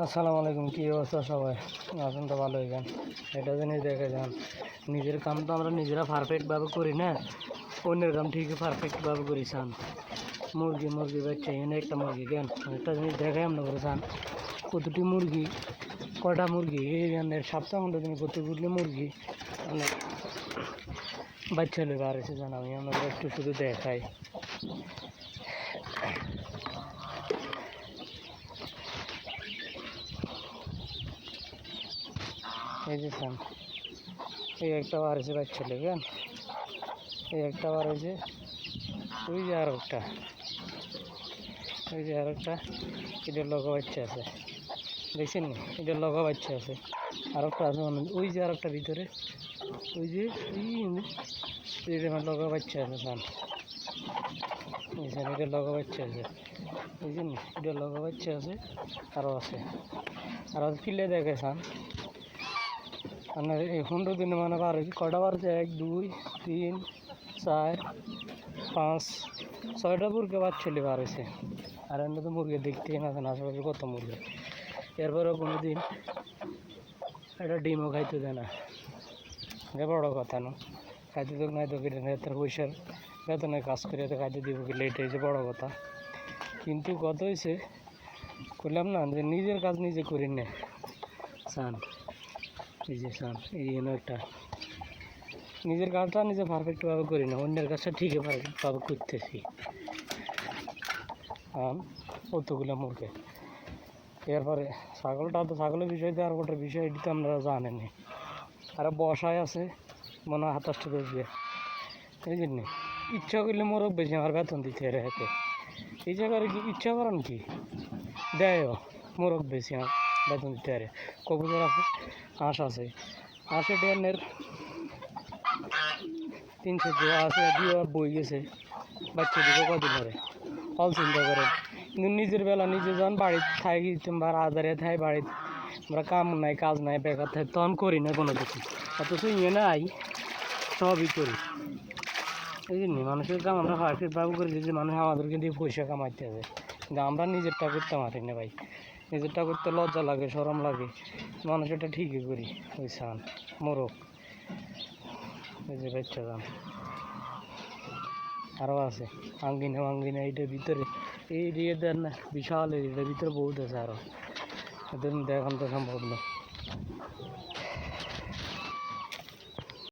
আসসালামু আলাইকুম। কী অবস্থা সবাই? আছেন তো ভালো হইবেন। এটা জিনিস দেখে যান, নিজের কাম তো আমরা নিজেরা পারফেক্টভাবে করি না, অন্যের কাম ঠিকই পারফেক্টভাবে করি। চান মুরগি বাচ্চা এনে একটা মুরগি কেন একটা জিনিস দেখাই আমরা করে চান কতটি মুরগি, কটা মুরগি এই সপ্তাহ 15 দিন কতগুলি মুরগি মানে বাচ্চা লোক আর এসে জানা আমি আমরা একটু শুধু দেখাই। এই যে চান এই একটা বার হয়েছে বাচ্চা লেগেন, এই একটা বার হয়েছে, ওই যে আর একটা, ওই যে আর একটা, এটার লগা বাচ্চা আছে দেখছেন নি, এটার লগা বাচ্চা আছে, আর একটা আছে ওই যে আর একটা ভিতরে, ওই যে আমার লগা বাচ্চা আছে চান, এটার লগা বাচ্চা আছে বুঝছেন নি, এটার লগা বাচ্চা আছে, আরও আছে, আরও কিলে দেখে চান আপনার এই 15 দিনে মানে বার হয়েছে কটা বার হচ্ছে 1 2 3 4 5 6টা মুরগি বাচ্চালি বার হয়েছে। আর এমনি তো মুরগি দেখতেই না আশেপাশে কত মুরগি। এরপরেও কোনো দিন একটা ডিমও খাইতে দেয় না, এটা বড়ো কথা না, খাইতে তো নাই তো কেটে নেই, তার পয়সার বেতনে কাজ করে তো খাইতে দিব কি লেট হয়েছে বড়ো কথা। কিন্তু কত হয়েছে করলাম না যে নিজের কাজ নিজে করি না চান, এই যে চান এই একটা নিজের কাজটা নিজে পারফেক্টভাবে করি না, অন্যের কাজটা ঠিকই পারফেক্টভাবে করতেছি। অতগুলো মুরগি এরপরে ছাগলের বিষয়তে আর গোটার বিষয় এটি তো আপনারা জানেনি। আর বসায় আছে মনে হয় 27টা বেশি, এই জন্যে ইচ্ছা করলে মোরগ বেশি আমার বেতন দিতে এর হাতে, ইচ্ছা করে কি ইচ্ছা করেন কি দেয়ও মোরগ বেশি আমার বেতন দিতে আরে। কবুতর আছে, হাঁস আছে, হাঁসে ডেনের 300 দেওয়া আছে, দিয়ে বই গেছে বাচ্চা দিকে কদিন ধরে ফল চিন্তা করেন। কিন্তু নিজের বেলা নিজে যখন বাড়িতে থাকি কিংবা আধারে থাই বাড়িতে, আমরা কাম নাই কাজ নাই বেকার থাকি তখন করি না কোনো কিছু, অথচ ইয়ে নাই সবই করি। এই জন্য মানুষের কাম আমরা পারফেক্টভাবে করি যে মানুষ আমাদেরকে দিয়ে পয়সা কামাইতে হবে, কিন্তু আমরা নিজেরটা করতে পারি না ভাই, নিজেরটা করতে লজ্জা লাগে শরম লাগে, মানুষেরটা ঠিকই করি। ওই সান মোরগ এই যে বাচ্চা দাম আরও আছে, আঙ্গিনা এইটার ভিতরে এই দিয়ে দেন না বিশাল, এটার ভিতরে বহুত আছে আরও, এদের দেখান তো সম্ভব না।